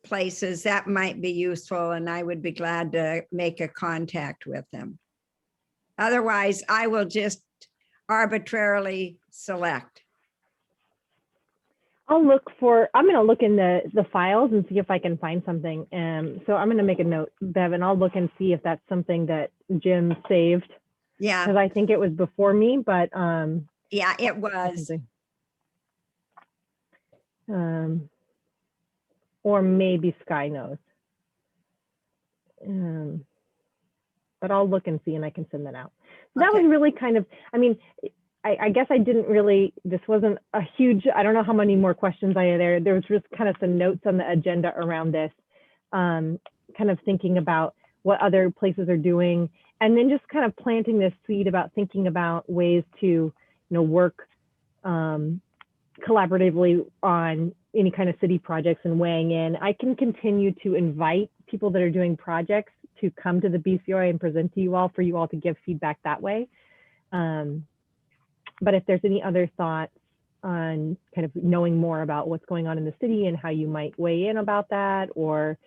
places, that might be useful, and I would be glad to make a contact with them. Otherwise, I will just arbitrarily select. I'm going to look in the files and see if I can find something. So I'm going to make a note, Bev, and I'll look and see if that's something that Jim saved. Yeah. Because I think it was before me, but yeah, it was. Or maybe Sky knows. But I'll look and see, and I can send that out. So that was really kind of, I mean, I guess I didn't really, this wasn't a huge, I don't know how many more questions I had there. There was just kind of some notes on the agenda around this, kind of thinking about what other places are doing, and then just kind of planting this seed about thinking about ways to, you know, work collaboratively on any kind of city projects and weighing in. I can continue to invite people that are doing projects to come to the BCOA and present to you all for you all to give feedback that way. But if there's any other thoughts on kind of knowing more about what's going on in the city and how you might weigh in about that or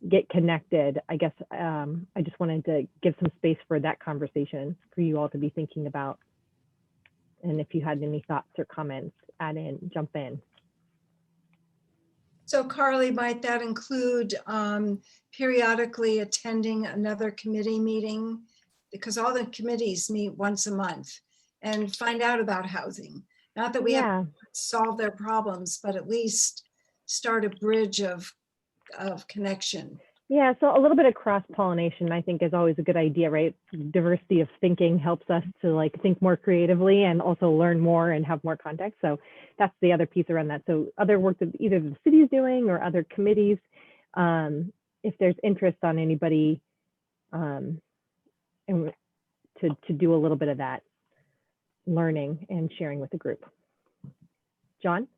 get connected, I guess I just wanted to give some space for that conversation for you all to be thinking about. And if you had any thoughts or comments, add in, jump in. So Carly, might that include periodically attending another committee meeting? Because all the committees meet once a month and find out about housing. Not that we have to solve their problems, but at least start a bridge of connection. Yeah, so a little bit of cross-pollination, I think, is always a good idea, right? Diversity of thinking helps us to like think more creatively and also learn more and have more context. So that's the other piece around that. So other work that either the city is doing or other committees, if there's interest on anybody, and to do a little bit of that learning and sharing with the group. John?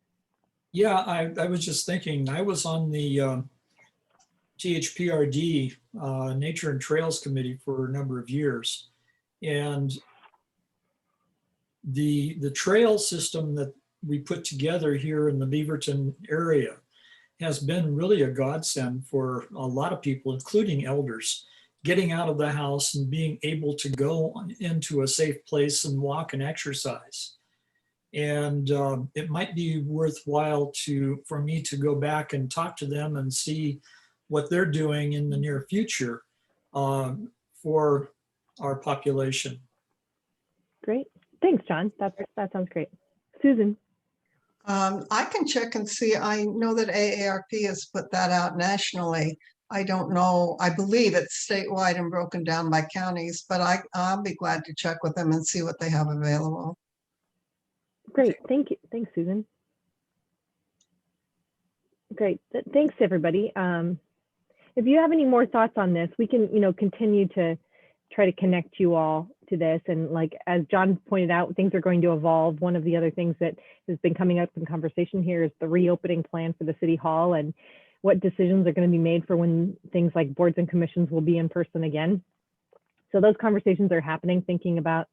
Yeah, I was just thinking, I was on the THPRD Nature and Trails Committee for a number of years. And the trail system that we put together here in the Beaverton area has been really a godsend for a lot of people, including elders, getting out of the house and being able to go into a safe place and walk and exercise. And it might be worthwhile for me to go back and talk to them and see what they're doing in the near future for our population. Great. Thanks, John. That sounds great. Susan? I can check and see. I know that AARP has put that out nationally. I don't know. I believe it's statewide and broken down by counties, but I'll be glad to check with them and see what they have available. Great. Thank you. Thanks, Susan. Great. Thanks, everybody. If you have any more thoughts on this, we can, continue to try to connect you all to this. And like, as John pointed out, things are going to evolve. One of the other things that has been coming up in conversation here is the reopening plan for the city hall and what decisions are going to be made for when things like boards and commissions will be in person again. So those conversations are happening, thinking about,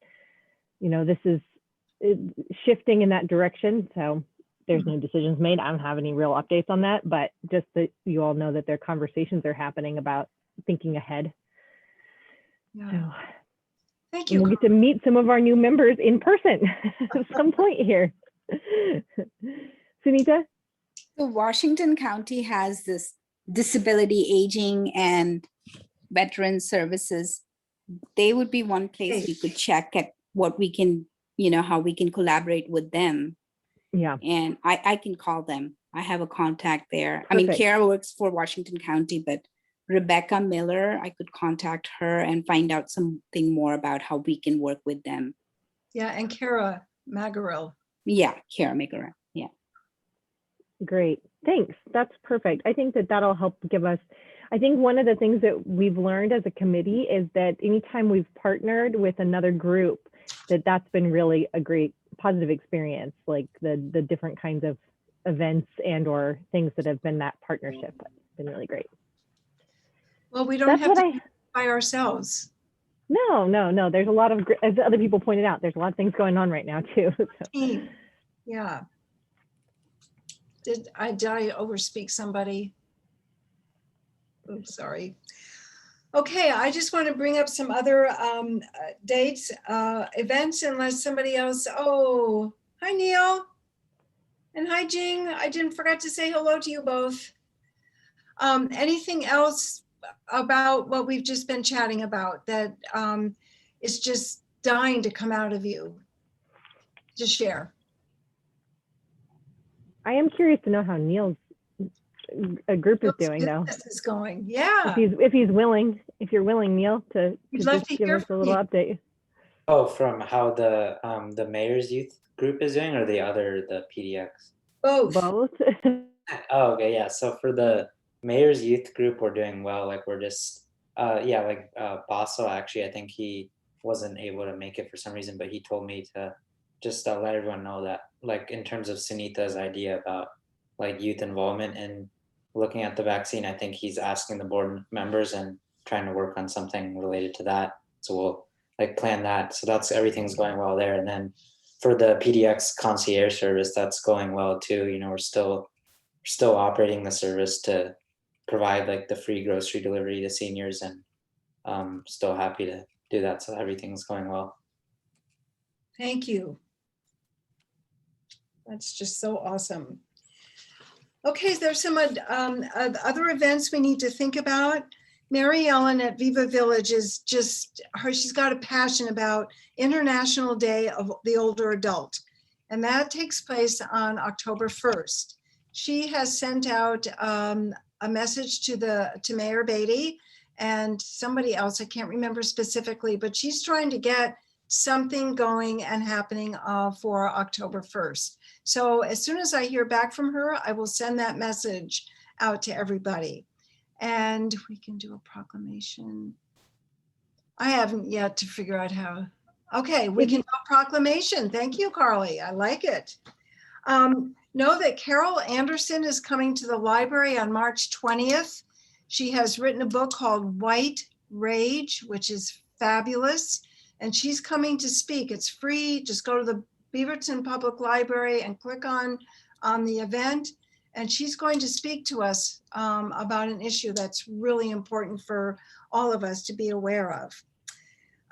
this is shifting in that direction. So there's no decisions made. I don't have any real updates on that, but just that you all know that their conversations are happening about thinking ahead. Yeah. So, Thank and you. we'll get to meet some of our new members in person at some point here. Sunita? So Washington County has this disability, aging, and veteran services. They would be one place we could check at what we can, how we can collaborate with them. Yeah. And I can call them. I have a contact there. Perfect. I mean, Kara works for Washington County, but Rebecca Miller, I could contact her and find out something more about how we can work with them. Yeah, and Kara Magarill. Yeah, Kara Magarill. Yeah. Great. Thanks. That's perfect. I think that'll help give us, I think one of the things that we've learned as a committee is that anytime we've partnered with another group, that's been really a great positive experience, like the different kinds of events and or things that have been that partnership. It's been really great. Well, we don't have to do it by ourselves. No. There's a lot of, as other people pointed out, there's a lot of things going on right now too. So. Yeah. Did I overspeak somebody? Oops, sorry. Okay, I just want to bring up some other dates, events, unless somebody else. Oh, hi, Neil. And hi, Jing. I didn't forget to say hello to you both. Anything else about what we've just been chatting about that is just dying to come out of you? Just share. I am curious to know how Neil's group is doing, though. This is going, yeah. If he's willing, if you're willing, Neil, to just give us a little update. Oh, from how the mayor's youth group is doing, or the PDX? Both. Oh, okay, yeah. So for the mayor's youth group, we're doing well. Like we're just, Basso, actually, I think he wasn't able to make it for some reason, but he told me to just let everyone know that, like, in terms of Sunita's idea about like youth involvement and looking at the vaccine, I think he's asking the board members and trying to work on something related to that. So we'll like plan that. So everything's going well there. And then for the PDX concierge service, that's going well too. We're still operating the service to provide like the free grocery delivery to seniors, and still happy to do that. So everything's going well. Thank you. That's just so awesome. Okay, there's some other events we need to think about. Mary Ellen at Viva Village is she's got a passion about International Day of the Older Adult, and that takes place on October 1st. She has sent out a message to Mayor Beatty and somebody else, I can't remember specifically, but she's trying to get something going and happening for October 1st. So as soon as I hear back from her, I will send that message out to everybody. And we can do a proclamation. I haven't yet to figure out how. Okay, we can do a proclamation. Thank you, Carly. I like it. Know that Carol Anderson is coming to the library on March 20th. She has written a book called White Rage, which is fabulous. And she's coming to speak. It's free. Just go to the Beaverton Public Library and click on the event. And she's going to speak to us about an issue that's really important for all of us to be aware of.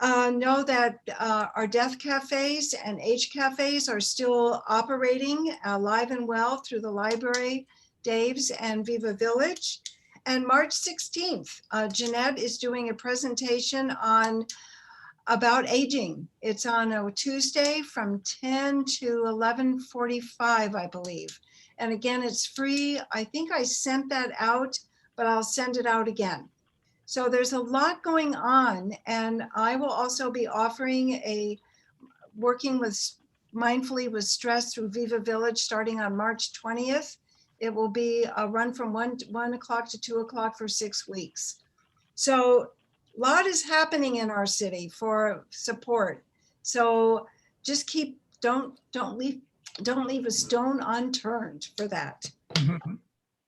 Know that our death cafes and age cafes are still operating alive and well through the library, Dave's, and Viva Village. And March 16th, Jeanette is doing a presentation about aging. It's on a Tuesday from 10 to 11:45, I believe. And again, it's free. I think I sent that out, but I'll send it out again. So there's a lot going on, and I will also be offering working with mindfully with stress through Viva Village starting on March 20th. It will be a run from 1 o'clock to 2 o'clock for 6 weeks. So a lot is happening in our city for support. So just don't leave a stone unturned for that.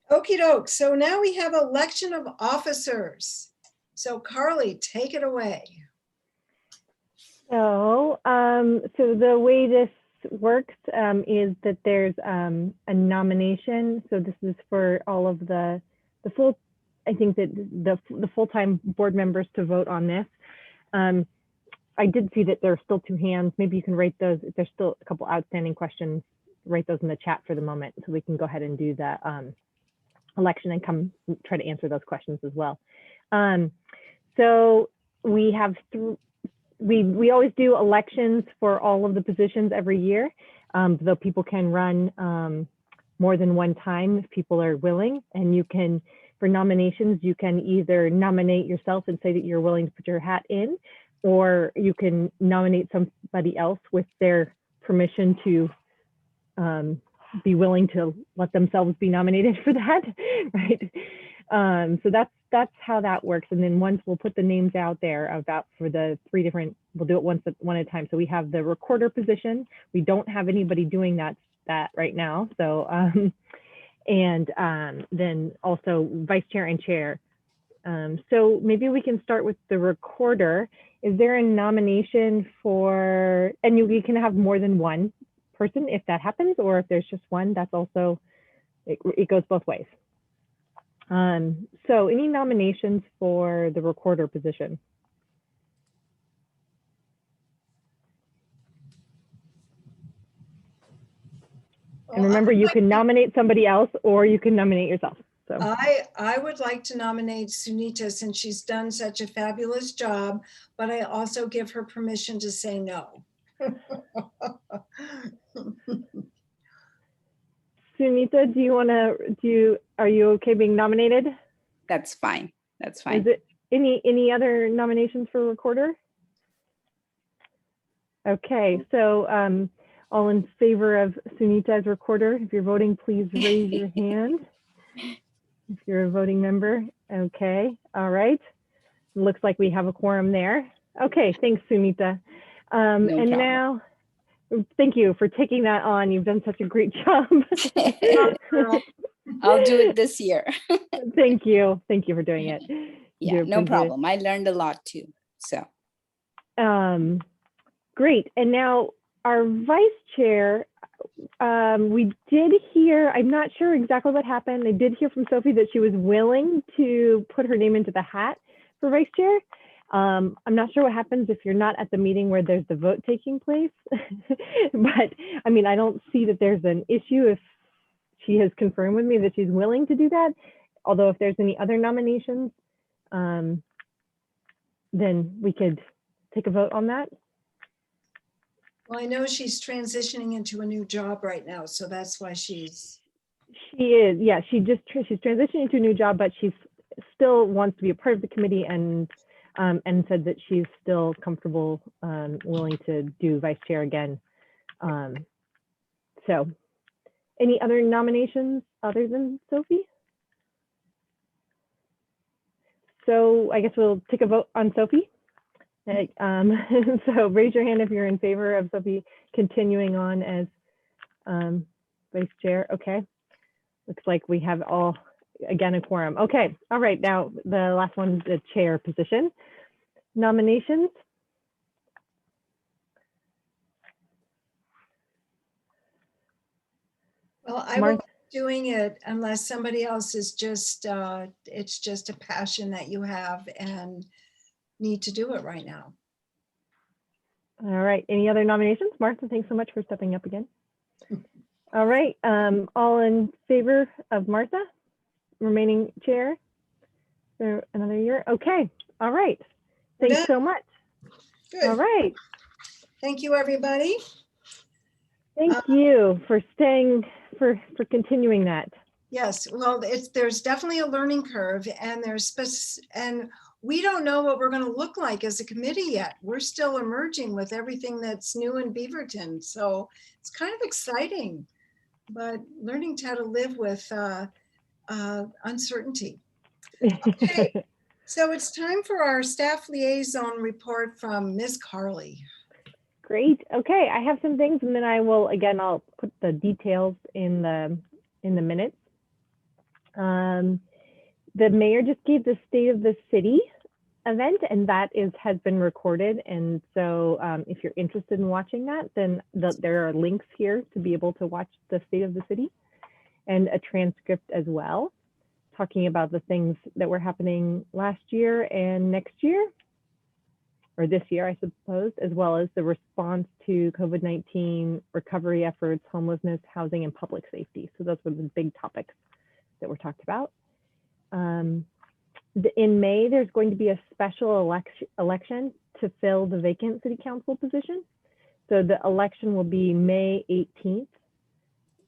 Okie doke. So now we have election of officers. So Carly, take it away. So the way this works is that there's a nomination. So this is for all of the full, I think that the full-time board members to vote on this. I did see that there are still 2 hands. Maybe you can write those. If there's still a couple outstanding questions, write those in the chat for the moment so we can go ahead and do the election and come try to answer those questions as well. So we have we always do elections for all of the positions every year, though people can run more than one time if people are willing. And you can, for nominations, you can either nominate yourself and say that you're willing to put your hat in, or you can nominate somebody else with their permission to be willing to let themselves be nominated for that, right? So that's how that works. And then once we'll put the names out there for the 3 different, we'll do it one at a time. So we have the recorder position. We don't have anybody doing that right now. So, then also vice chair and chair. So maybe we can start with the recorder. Is there a nomination for, and you can have more than one person if that happens, or if there's just one, that's also, it goes both ways. So any nominations for the recorder position? And remember, you can nominate somebody else or you can nominate yourself. So I would like to nominate Sunita since she's done such a fabulous job, but I also give her permission to say no. Sunita, are you okay being nominated? That's fine. That's fine. Is it any other nominations for recorder? Okay, so all in favor of Sunita as recorder, if you're voting, please raise your hand. If you're a voting member, okay, all right. Looks like we have a quorum there. Okay, thanks, Sunita. And problem. now, thank you for taking that on. You've done such a great job. I'll do it this year. Thank you. Thank you for doing it. Yeah, no problem. I learned a lot too. So. Great. And now our vice chair, we did hear, I'm not sure exactly what happened. I did hear from Sophie that she was willing to put her name into the hat for vice chair. I'm not sure what happens if you're not at the meeting where there's the vote taking place. But I mean, I don't see that there's an issue if she has confirmed with me that she's willing to do that. Although if there's any other nominations, then we could take a vote on that. Well, I know she's transitioning into a new job right now, so that's why she's She is, yeah, she's transitioning to a new job, but she's still wants to be a part of the committee and said that she's still comfortable, willing to do vice chair again. So any other nominations other than Sophie? So I guess we'll take a vote on Sophie. So raise your hand if you're in favor of Sophie continuing on as vice chair. Okay. Looks like we have all, again, a quorum. Okay. All right. Now the last one, the chair position. Nominations. Well, I will be doing it unless somebody else is just, it's just a passion that you have and need to do it right now. All right. Any other nominations? Martha, thanks so much for stepping up again. All right. All in favor of Martha remaining chair for another year? Okay. All right. Thanks so much. Good. All right. Thank you, everybody. Thank you for staying, for continuing that. Yes, well, there's definitely a learning curve, and and we don't know what we're going to look like as a committee yet. We're still emerging with everything that's new in Beaverton, so it's kind of exciting, but learning how to live with uncertainty. Okay, so it's time for our staff liaison report from Ms. Carly. Great. Okay, I have some things, and then I will, again, I'll put the details in the minutes. The mayor just gave the State of the City event, and that has been recorded. And so if you're interested in watching that, then there are links here to be able to watch the State of the City and a transcript as well, talking about the things that were happening last year and next year, or this year, I suppose, as well as the response to COVID-19, recovery efforts, homelessness, housing, and public safety. So those were the big topics that were talked about. In May, there's going to be a special election to fill the vacant city council position. So the election will be May 18th,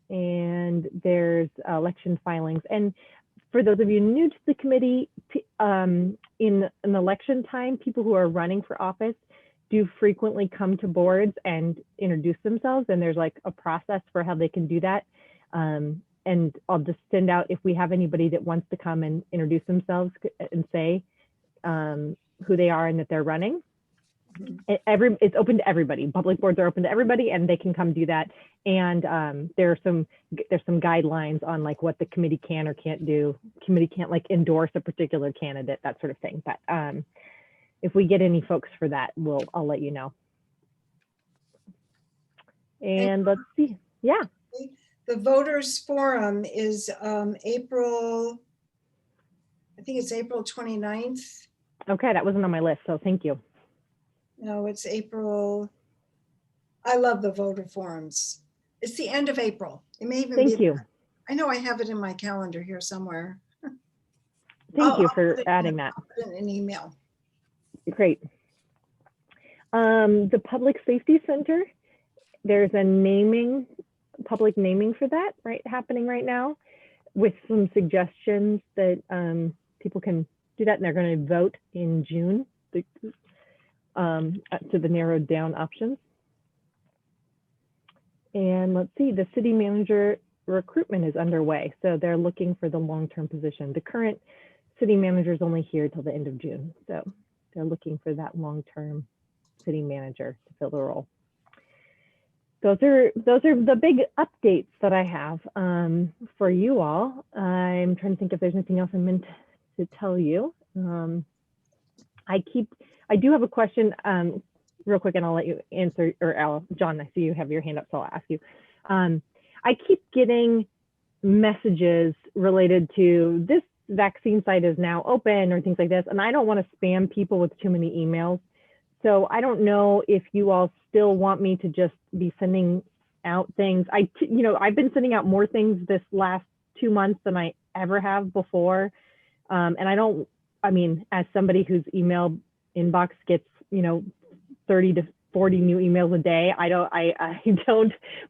and there's election filings. And for those of you new to the committee, in an election time, people who are running for office do frequently come to boards and introduce themselves, and there's like a process for how they can do that. And I'll just send out, if we have anybody that wants to come and introduce themselves and say who they are and that they're running. It's open to everybody. Public boards are open to everybody, and they can come do that. And there's some guidelines on like what the committee can or can't do. Committee can't like endorse a particular candidate, that sort of thing. But if we get any folks for that, I'll let you know. And let's see. Yeah. The voters forum is April 29th. Okay, that wasn't on my list, so thank you. No, it's April. I love the voter forums. It's the end of April. It may even be. Thank you. I know I have it in my calendar here somewhere. Thank you for adding that. I'll put it in an email. Great. The Public Safety Center, there's a public naming for that happening right now, with some suggestions that people can do that, and they're going to vote in June to the narrowed down options. And let's see, the city manager recruitment is underway, so they're looking for the long-term position. The current city manager is only here till the end of June, so they're looking for that long-term city manager to fill the role. Those are the big updates that I have for you all. I'm trying to think if there's anything else I meant to tell you. I do have a question real quick, and I'll let you answer, or John, I see you have your hand up, so I'll ask you. I keep getting messages related to this vaccine site is now open or things like this, and I don't want to spam people with too many emails. So I don't know if you all still want me to just be sending out things. I've been sending out more things this last 2 months than I ever have before. And as somebody whose email inbox gets, 30 to 40 new emails a day, I don't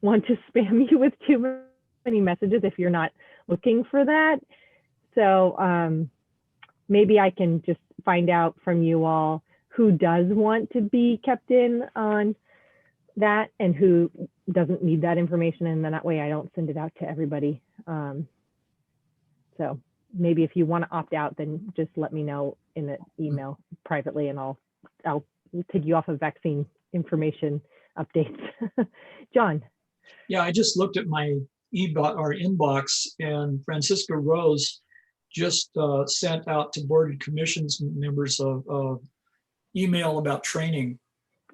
want to spam you with too many messages if you're not looking for that. So maybe I can just find out from you all who does want to be kept in on that and who doesn't need that information. And then that way I don't send it out to everybody. So maybe if you want to opt out, then just let me know in the email privately and I'll take you off of vaccine information updates. John. Yeah, I just looked at my inbox, and Francisca Rose just sent out to board and commissions members of email about training.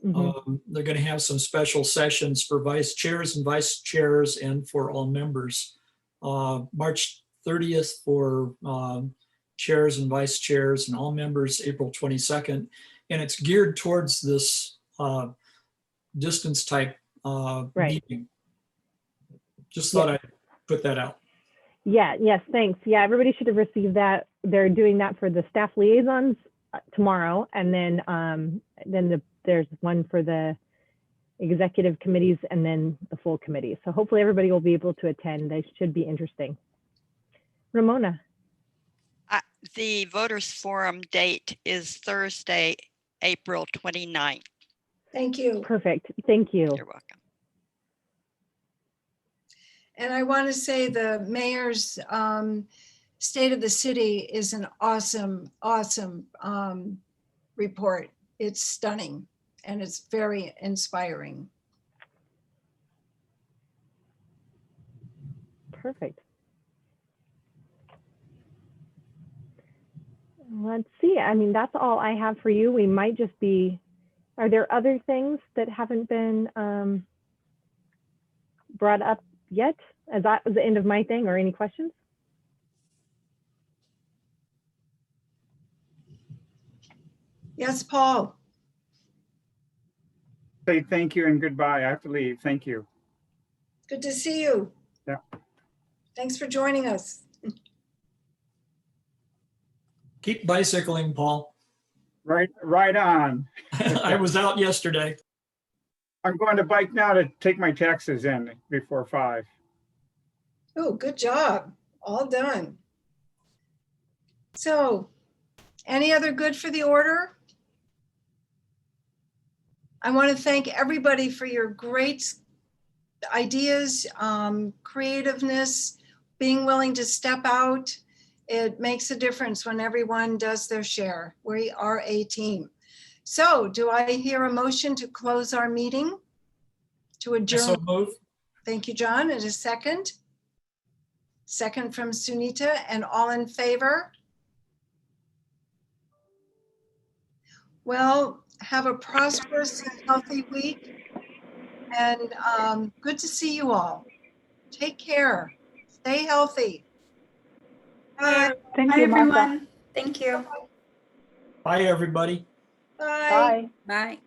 They're going to have some special sessions for vice chairs and vice chairs and for all members. March 30th for chairs and vice chairs and all members, April 22nd. And it's geared towards this distance type meeting. Just thought I'd put that out. Yes, thanks. Yeah, everybody should have received that. They're doing that for the staff liaisons tomorrow. And then there's one for the executive committees and then the full committee. So hopefully everybody will be able to attend. They should be interesting. Ramona. The Voters Forum date is Thursday, April 29th. Thank you. Perfect. Thank you. You're welcome. And I want to say the mayor's State of the City is an awesome report. It's stunning and it's very inspiring. Perfect. Let's see. I mean, that's all I have for you. We might just be, are there other things that haven't been brought up yet? As that was the end of my thing, or any questions? Yes, Paul. Say thank you and goodbye. I have to leave. Thank you. Good to see you. Yeah. Thanks for joining us. Keep bicycling, Paul. Right on. I was out yesterday. I'm going to bike now to take my taxes in before 5. Oh, good job. All done. So, any other good for the order? I want to thank everybody for your great ideas, creativeness, being willing to step out. It makes a difference when everyone does their share. We are a team. So do I hear a motion to close our meeting? To adjourn? So move. Thank you, John. And a second? Second from Sunita, and all in favor? Well, have a prosperous and healthy week. And good to see you all. Take care. Stay healthy. Bye. Thank Hi, you, Martha. everyone. Thank you. Bye, everybody. Bye. Bye.